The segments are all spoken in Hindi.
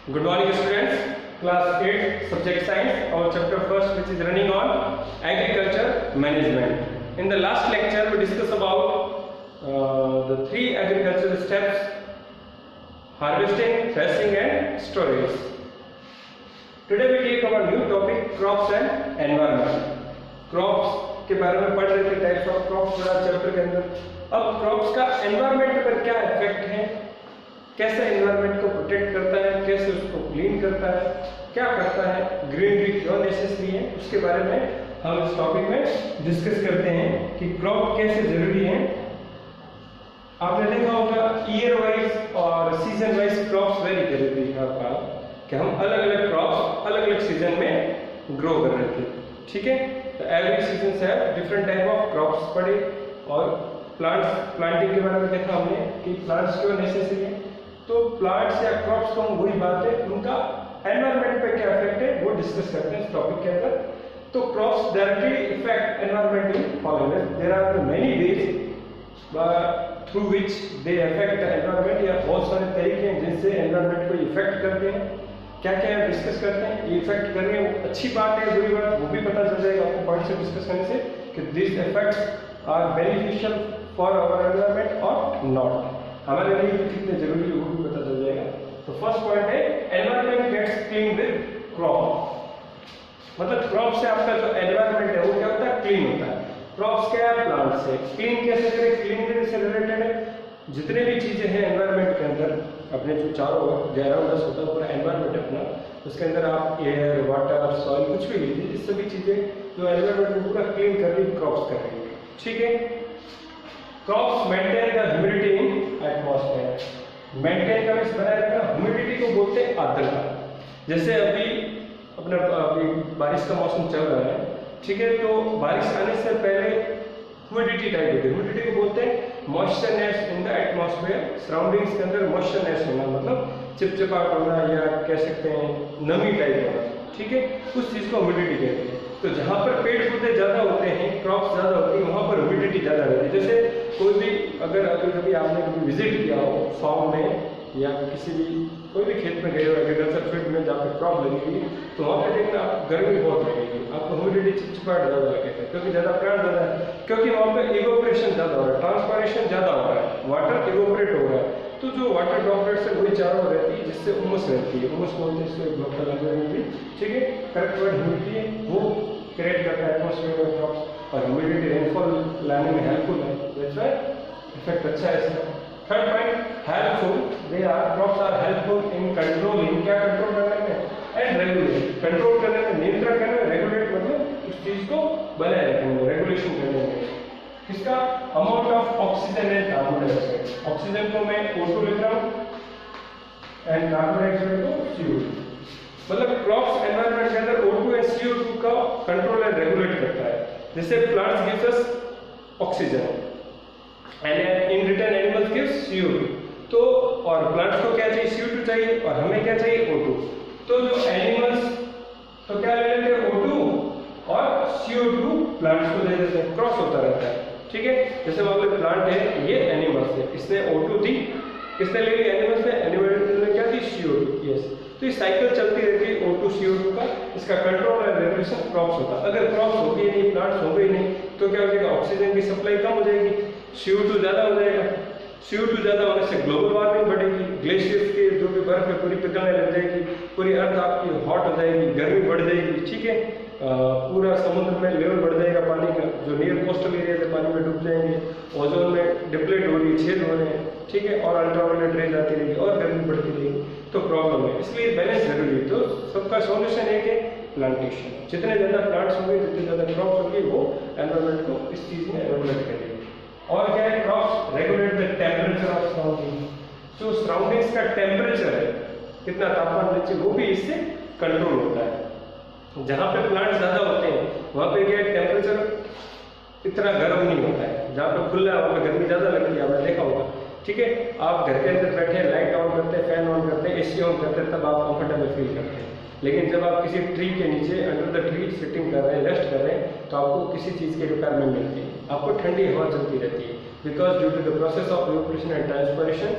Good morning students, class 8 subject science, our chapter first which is running on agriculture management. In the last lecture we discussed about the three agricultural steps: harvesting, threshing and storage. Today we take our new topic crops and environment. Crops के बारे में पढ़ रहे थे, टाइप्स ऑफ क्रॉप्स पढ़ा चैप्टर के अंदर. अब क्रॉप्स का एनवायरनमेंट पर क्या इफेक्ट है, कैसे एनवायरनमेंट को प्रोटेक्ट करता है, कैसे उसको क्लीन करता है, क्या करता है, ग्रीनरी क्यों नेसेसरी है, उसके बारे में हम इस टॉपिक में डिस्कस करते हैं कि क्रॉप कैसे जरूरी है. आपने देखा होगा ईयर वाइज और सीजन वाइज क्रॉप्स वेरी जरूरी है आपका, कि हम अलग अलग क्रॉप्स अलग अलग सीजन में ग्रो कर रहे थे. ठीक है, तो एवरी सीजन से डिफरेंट टाइप ऑफ क्रॉप्स पढ़े और प्लांटिंग के बारे में देखा हमने कि प्लांट्स क्यों नेसेसरी है. तो प्लांट्स या क्रॉप्स को हम वही बात है, उनका एनवायरनमेंट पे क्या इफेक्ट है वो डिस्कस करते हैं इस टॉपिक के अंदर. तो crops directly effect environment in following. There are many ways through which they affect the environment. या बहुत सारे तरीके हैं जिनसे एनवायरनमेंट को इफेक्ट करते हैं. क्या क्या डिस्कस करते हैं, ये इफेक्ट कर रहे हैं, अच्छी बात है बुरी बात वो भी पता चल जाएगा आपको पॉइंट से डिस्कस करने से कि this effects are beneficial for our environment और नॉट. हमारे लिए कितने जरूरी है वो भी पता चल जाएगा. तो फर्स्ट पॉइंट है environment gets clean with crop. मतलब क्रॉप से आपका जो एनवायरनमेंट है वो क्या होता है, क्लीन होता है. क्रॉप्स क्या है, प्लांट से. क्लीन कैसे करें, क्लीन से रिलेटेड है जितने भी चीजें हैं एनवायरनमेंट के अंदर, अपने जो चारों अराउंड अस होता है पूरा एनवायरनमेंट अपना, उसके अंदर आप एयर, वाटर, सॉइल कुछ भी लीजिए, इस सभी चीजें जो एनवायरनमेंट को पूरा क्लीन कर रही क्रॉप्स कर रही है. ठीक है, crops maintain the humidity in atmosphere. Maintain का मींस बनाए रखना, ह्यूमिडिटी को बोलते हैं आर्द्रता. जैसे अभी बारिश का मौसम चल रहा है, ठीक है, तो बारिश आने से पहले ह्यूमिडिटी टाइप होती है. ह्यूमिडिटी को बोलते हैं मॉइस्चरनेस इन द एटमॉस्फेयर. सराउंडिंग्स के अंदर मॉइस्चरनेस होना मतलब चिपचिपाहट होना या कह सकते हैं नमी टाइप होना. ठीक है, उस चीज को ह्यूमिडिटी कहते हैं. तो जहाँ पर पेड़ पौधे ज्यादा होते हैं, क्रॉप्स ज्यादा होती है, वहाँ पर ह्यूमिडिटी ज्यादा रहती है. जैसे कोई भी अगर कभी आपने कभी विजिट किया हो फार्म में या किसी भी कोई भी खेत में गए हो एग्रीकल्चर फील्ड में जहाँ पे क्रॉप लगी हुई, तो वहाँ पे देखना गर्मी बहुत लगेगी आपको, ह्यूमिडिटी चिपचिपाहट ज्यादा लगेगा क्योंकि ज्यादा प्लांट ज्यादा है, क्योंकि वहाँ पे इवोपरेशन ज्यादा हो रहा है, ट्रांसपायरेशन ज्यादा हो रहा है, वाटर इवोपरेट हो रहा है. तो जो वाटर ड्रॉपलेट्स है वही चारों ओर रहती है जिससे उमस रहती है. उमस बोलते हैं इसको, ग्लोबल लैंग्वेज में. ठीक है, करेक्ट वर्ड ह्यूमिडिटी है, वो क्रिएट करता है एटमॉस्फेयर में क्रॉप्स. और ह्यूमिडिटी रेनफॉल लाने में हेल्पफुल है, दैट्स व्हाई इफेक्ट अच्छा है इसका. Third point helpful. They are crops are helpful in controlling, क्या कंट्रोल करने में, एंड रेगुलेट. कंट्रोल करने में, नियंत्रण करने में, रेगुलेट मतलब उस चीज को बनाए रखने में, रेगुलेशन करने में. किसका, amount of oxygen and carbon dioxide. Oxygen को मैं O2 लिख रहा हूँ एंड कार्बन डाइऑक्साइड को CO2. मतलब क्रॉप्स एनवायरनमेंट के अंदर O2 एंड CO2 का कंट्रोल एंड रेगुलेट करता है. जैसे plants gives us oxygen and in return animals gives CO2. तो और प्लांट्स को क्या चाहिए, CO2 चाहिए, और हमें क्या चाहिए, O2. तो जो एनिमल्स तो क्या ले लेते हैं, O2 और CO2 प्लांट्स को दे देते हैं. क्रॉस होता रहता है. ठीक है, जैसे वहां पे प्लांट है, ये एनिमल्स है, इसने O2 दी, किसने ले ली, एनिमल्स ने. एनिमल्स ने क्या दी, CO2. यस, तो ये साइकिल चलती रहती है O2 CO2 का. इसका कंट्रोल और रेगुलेशन क्रॉप्स होता है. अगर क्रॉप्स होगी नहीं, प्लांट्स होंगे ही नहीं, तो क्या हो जाएगा, ऑक्सीजन की सप्लाई कम हो जाएगी, CO2 ज्यादा हो जाएगा. CO2 ज्यादा होने से ग्लोबल वार्मिंग बढ़ेगी, ग्लेशियर्स के जो भी बर्फ है पूरी पिघलने लग जाएगी, पूरी अर्थ आपकी हॉट हो जाएगी, गर्मी बढ़ जाएगी. ठीक है, पूरा समुद्र में लेवल बढ़ जाएगा पानी का, जो नियर कोस्टल एरिया से पानी में डूब जाएंगे, ओजोन में डिप्लेट हो रही है, छेद हो रहे हैं. ठीक है, और अल्ट्रावायलेट रेज आती रहेगी और गर्मी बढ़ती रहेगी, तो प्रॉब्लम है. इसलिए बैलेंस जरूरी है. तो सबका सॉल्यूशन एक है प्लांटेशन. जितने ज्यादा प्लांट्स होंगे, जितने ज्यादा क्रॉप्स होंगे, वो एनवायरनमेंट को इस चीज में रेगुलेट करेंगे. और क्या है, crops regulate the temperature of surrounding. जो सराउंडिंग्स का टेम्परेचर है, कितना तापमान नीचे, वो भी इससे कंट्रोल होता है. जहाँ पे प्लांट्स ज्यादा होते हैं वहाँ पे क्या टेम्परेचर इतना गर्म नहीं होता है. जहाँ पे खुला है वहाँ पे गर्मी ज्यादा लगती है, आपने देखा होगा. ठीक है, आप घर के अंदर बैठे लाइट ऑन करते हैं, फैन ऑन करते हैं, AC ऑन करते हैं, तब आप कंफर्टेबल फील करते हैं. लेकिन जब आप किसी ट्री के नीचे अंडर द ट्री सिटिंग कर रहे हैं, रेस्ट कर रहे हैं, तो आपको किसी चीज की रिक्वायरमेंट मिलती है, आपको ठंडी हवा चलती रहती है, because due to the process of evaporation and transpiration.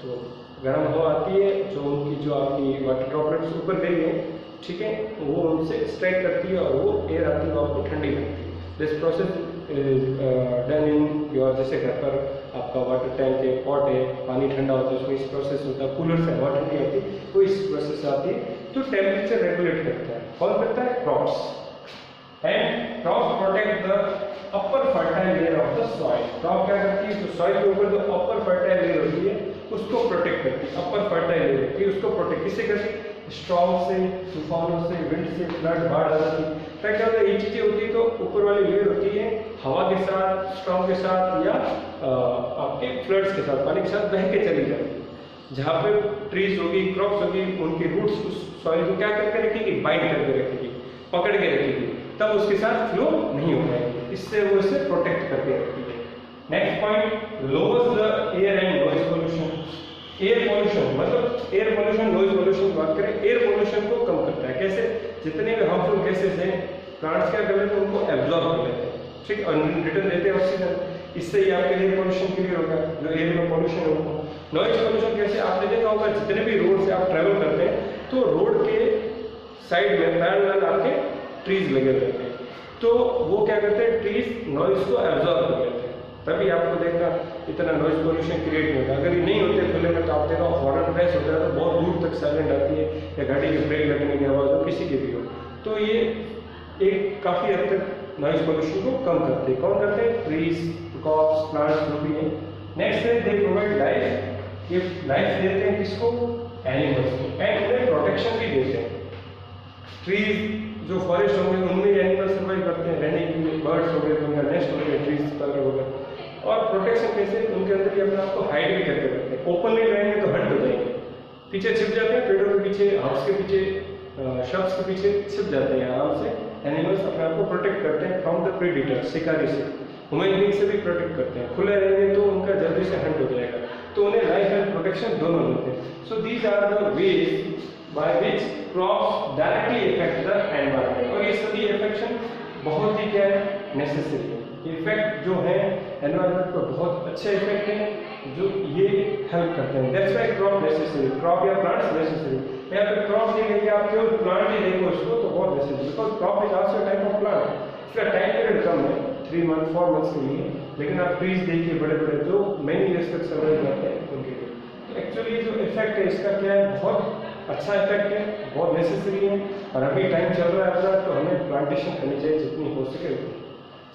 तो गर्म हवा आती है जो उनकी जो आपकी वाटर ड्रॉपलेट्स ऊपर गई है, ठीक है, वो उनसे एक्सट्रैक्ट करती है और वो एयर आती है वो आपको ठंडी लगती है। This process is done in your, जैसे घर पर आपका वाटर टैंक है, पॉट है, पानी ठंडा होता है, उसमें इस प्रोसेस होता है, कूलर से हवा ठंडी आती है, वो इस प्रोसेस से आती है। तो टेम्परेचर रेगुलेट करता है, कौन करता है? Crops. And crops protect the upper fertile layer of the soil. Crop क्या करती है? तो सॉइल के ऊपर जो अपर फर्टाइल लेयर होती है उसको प्रोटेक्ट करती है। अपर फर्टाइल लेयर होती है उसको प्रोटेक्ट किससे करती है? स्ट्रॉम से, तूफानों से, विंड से, फ्लड, बाढ़ आ जाती है। क्या होता है? ये चीजें होती है तो ऊपर वाली लेयर होती है हवा के साथ, स्ट्रॉम के साथ या आपके फ्लड्स के साथ, पानी के साथ बह के चली जाती है। जहाँ पे ट्रीज होगी, क्रॉप्स होगी, उनकी रूट्स उस सॉइल को क्या करके रखेगी? बाइंड करके रखेगी, पकड़ के रखेगी, तब उसके साथ फ्लो नहीं हो पाएगी, इससे वो इसे प्रोटेक्ट करके रखती है। Next point, lowers the air and noise pollution. Air pollution मतलब एयर पोल्यूशन, नॉइज पोल्यूशन की बात करें, एयर पोल्यूशन को कम करता है। कैसे? जितने भी हार्मफुल गैसेस हैं प्लांट्स क्या कर लेते हैं? उनको एब्जॉर्ब कर लेते हैं, ठीक, और रिटर्न देते हैं ऑक्सीजन। इससे ही आपके एयर पोल्यूशन क्लियर होगा, जो एयर में पोल्यूशन है उनको। नॉइज पोल्यूशन कैसे? आपने देखा होगा जितने भी रोड से आप ट्रेवल करते हैं तो रोड के साइड में पैरेलल आपके ट्रीज लगे रहते हैं, तो वो क्या करते हैं? ट्रीज नॉइज को एब्जॉर्ब कर लेते हैं, तभी आपको देखना इतना नॉइज पोल्यूशन क्रिएट नहीं होता। अगर ये नहीं होते खुले में तो आप देखो हॉर्न प्रेस होता है तो बहुत दूर तक साइलेंट आती है, या गाड़ी की ब्रेक लगने की आवाज़ हो, किसी की भी हो, तो ये एक काफ़ी हद तक नॉइज पोल्यूशन को कम करते हैं। कौन करते हैं? ट्रीज, क्रॉप्स, प्लांट्स जो भी हैं। नेक्स्ट है दे प्रोवाइड लाइफ। ये लाइफ देते हैं किसको? एनिमल्स को, एंड उन्हें प्रोटेक्शन भी देते हैं। ट्रीज जो फॉरेस्ट होंगे उनमें एनिमल सर्वाइव करते हैं, रहने के लिए बर्ड्स हो गए, उनका नेस्ट हो गया, ट्रीज पर हो गया। और प्रोटेक्शन कैसे? उनके अंदर ही अपने आप को हाइड भी करके रखते हैं। ओपनली रहेंगे तो हंट हो जाएंगे, पीछे छिप जाते हैं, पेड़ों के पीछे, हाउस के पीछे, शब्स के पीछे छिप जाते हैं आराम से। एनिमल्स अपने आप को प्रोटेक्ट करते हैं फ्रॉम द प्रेडिटर, शिकारी से, ह्यूमन बीइंग से भी प्रोटेक्ट करते हैं। खुले रहेंगे तो उनका जल्दी से हंट हो जाएगा, तो उन्हें लाइफ एंड प्रोटेक्शन दोनों मिलते हैं। So these are the ways by which crops directly effect the environment. और ये सभी इफेक्शन बहुत ही क्या है? नेसेसरी है। इफेक्ट जो है एनवायरनमेंट पर बहुत अच्छे इफेक्ट हैं जो ये हेल्प करते हैं। That's why crop necessary, crop या प्लांट्स नेसेसरी। यहाँ पे क्रॉप नहीं लेके आप केवल प्लांट ही देखो इसको तो बहुत necessary, because crop is also type of plant. इसका टाइम पीरियड कम है, 3 मंथ 4 मंथ्स के लिए, लेकिन आप ट्रीज देखिए बड़े बड़े जो मेनी ईयर्स तक सर्वाइव करते हैं उनके लिए। तो एक्चुअली जो इफेक्ट है इसका क्या है? बहुत अच्छा इफेक्ट है, बहुत नेसेसरी है। और अभी टाइम चल रहा है अपना, तो हमें प्लांटेशन करनी चाहिए जितनी हो सके उतनी।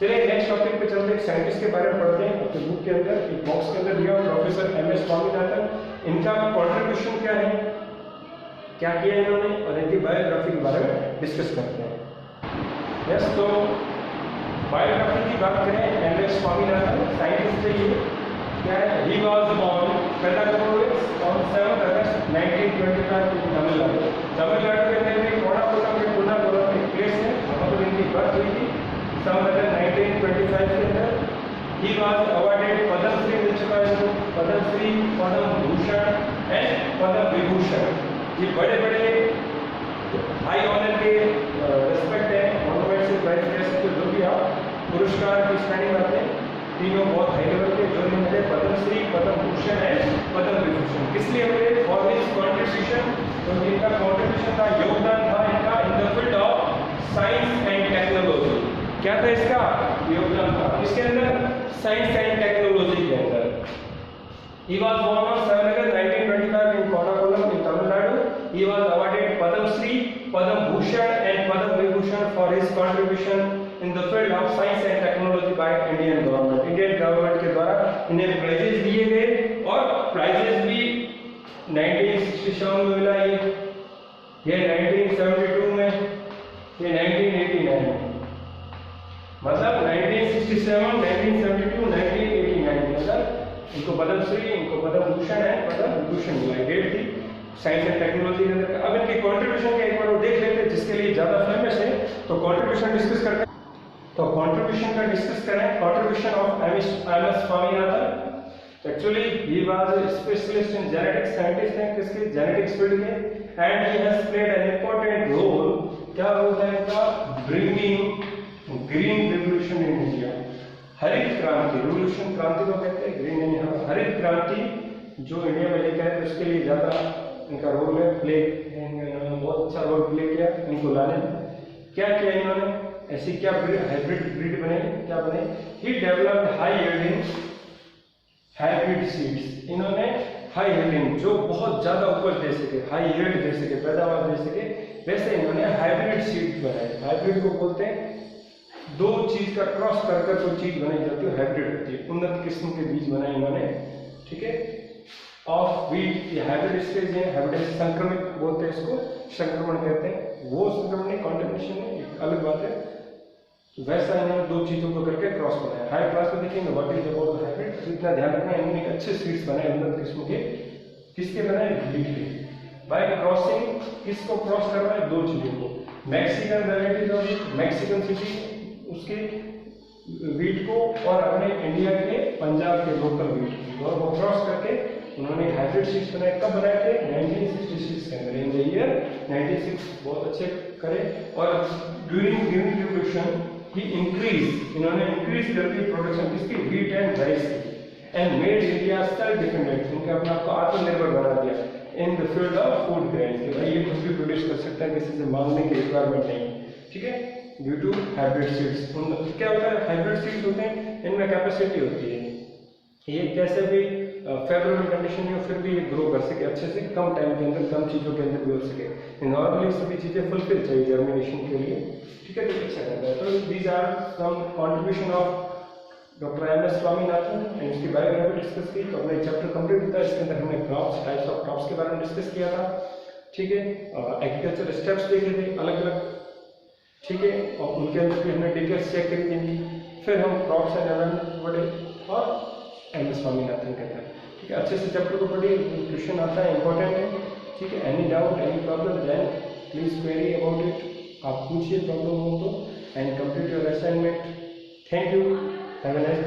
चलिए नेक्स्ट टॉपिक पे चलते हैं। साइंटिस्ट के बारे में पढ़ते हैं। अपने बुक के अंदर एक बॉक्स के अंदर दिया प्रोफेसर MS स्वामीनाथन, इनका कंट्रीब्यूशन क्या है, क्या किया इन्होंने, और इनकी बायोग्राफी के बारे में डिस्कस करते हैं। यस, तो बायोग्राफी की बात करें MS स्वामीनाथन, साइंटिस्ट से ये क्या है? ही वाज बोर्न, पैदा कब हुए? ऑन 7 अगस्त 1925 इन तमिलनाडु। तमिलनाडु के अंदर में कोडापुरम में कुन्नाकुलम एक प्लेस है, वहाँ पर इनकी बर्थ हुई थी 7 अगस्त 1925 के अंदर। ही वाज अवार्डेड पद्मश्री मिल चुका है इनको, पद्मश्री, पद्म भूषण एंड पद्म विभूषण। ये बड़े बड़े हाई ऑनर के रिस्पेक्ट है, मोनूमेंट से प्राइज कह सकते जो भी आप पुरस्कार की श्रेणी में आते हैं, तीनों बहुत हाई लेवल के जो मिले पद्मश्री, पद्म भूषण एंड पद्म विभूषण। किस लिए मिले? फॉर हिज कंट्रीब्यूशन, तो इनका कंट्रीब्यूशन था, योगदान था इनका in the field of science and technology. क्या था इसका? योगदान था इसके अंदर साइंस एंड टेक्नोलॉजी के अंदर। He was born on 7 August 1925 in Kodakulam in Tamil Nadu. He was awarded Padma Shri, Padma Bhushan and Padma Vibhushan for his contribution in the field of science and technology by Indian government. Indian government के द्वारा इन्हें प्राइजेस दिए गए और प्राइजेस भी 1967 में मिला, ये 1972 में, ये 1989 में, मतलब 1967, 1972, 1989 मतलब इनको पद्मश्री, इनको पद्म भूषण है, पद्म विभूषण मिला। डेट थी साइंस एंड टेक्नोलॉजी के अंदर। अब इनके कंट्रीब्यूशन के एक बार वो देख लेते हैं जिसके लिए ज्यादा फेमस है, तो कंट्रीब्यूशन डिस्कस करते हैं। तो कंट्रीब्यूशन का डिस्कस करें, contribution of MS Swaminathan. Actually he was specialist in genetics, scientist हैं किसके? जेनेटिक्स फील्ड के, and he has played an important role. क्या रोल है इनका? Bringing green revolution in India. हरित क्रांति, रिवॉल्यूशन क्रांति को कहते हैं, ग्रीन नहीं, हरित क्रांति जो इंडिया में लेकर आए उसके लिए ज़्यादा इनका रोल है प्ले, इन्होंने बहुत अच्छा रोल प्ले किया इनको लाने में। क्या किया इन्होंने, ऐसी क्या हाइब्रिड ब्रीड बनाई, क्या बनाई, he developed high yielding hybrid seeds. इन्होंने हाई यील्डिंग, जो बहुत ज़्यादा उपज दे सके, हाई यील्ड दे सके, पैदावार दे सके, वैसे इन्होंने हाइब्रिड सीड्स बनाए। हाइब्रिड को बोलते हैं दो चीज़ का क्रॉस कर कर कोई चीज़ बनाई जाती है, हाइब्रिड होती है। उन्नत किस्म के बीज बनाए इन्होंने, ठीक है, ऑफ वीट। ये हाइब्रिड स्टेज है, हाइब्रिड संक्रमित बोलते हैं इसको, संक्रमण कहते हैं। वो संक्रमण नहीं, कॉन्टेमिनेशन है, एक अलग बात है। वैसा इन्होंने दो चीज़ों को करके क्रॉस बनाया। हाई क्लास में देखेंगे व्हाट इज अबाउट हाइब्रिड, इतना ध्यान रखना है। इन्होंने अच्छे सीड्स बनाए उन्नत किस्म के, किसके बनाए, वीट के। बाय क्रॉसिंग, किसको क्रॉस कर रहा है, दो चीज़ों को, मैक्सिकन वेराइटीज और मैक्सिकन सिटी उसके वीट को, और अपने इंडिया के पंजाब के लोकल वीट को, और वो क्रॉस करके उन्होंने हाइब्रिड सीड्स बनाए। कब बनाए थे, 1966 के अंदर, इन द ईयर 96। बहुत अच्छे करे। और ड्यूरिंग रिवोल्यूशन ही इंक्रीज, इन्होंने इंक्रीज कर दी प्रोडक्शन किसकी, वीट एंड राइस की, and made India self dependent. इनके अपने आप को आत्मनिर्भर बना दिया in the field of food grains, कि भाई ये कुछ भी प्रोड्यूस कर सकता है, किसी से मांगने की रिक्वायरमेंट नहीं, ठीक है, ड्यू टू हाइब्रिड सीड्स। क्या होता है, हाइब्रिड सीड्स होते हैं, इनमें कैपेसिटी होती है, ये कैसे भी फेवरेबल कंडीशन में फिर भी ये ग्रो कर सके अच्छे से, कम टाइम के अंदर, कम चीज़ों के अंदर भी हो सके। नॉर्मली सभी चीज़ें फुलफिल चाहिए जर्मिनेशन के लिए, ठीक है, तो अच्छा रहता है। तो these are some contribution of doctor M S Swaminathan and इसकी बायोग्राफी डिस्कस की। तो अपना चैप्टर कंप्लीट होता है, इसके अंदर हमने क्रॉप्स, टाइप्स ऑफ क्रॉप्स के बारे में डिस्कस किया था, ठीक है, एग्रीकल्चर स्टेप्स देखे थे अलग अलग, ठीक है, और उनके अंदर भी हमने डिटेल्स चेक करी थी। फिर हम क्रॉप्स एंड एनवायरनमेंट पढ़े और एम एस स्वामीनाथन के अंदर, ठीक है, अच्छे से चैप्टर को पढ़िए, क्वेश्चन आता है, इंपॉर्टेंट है, ठीक है। Any doubt, any problem, then please query about it, आप पूछिए प्रॉब्लम हो तो, and complete your assignment. Thank you, have a nice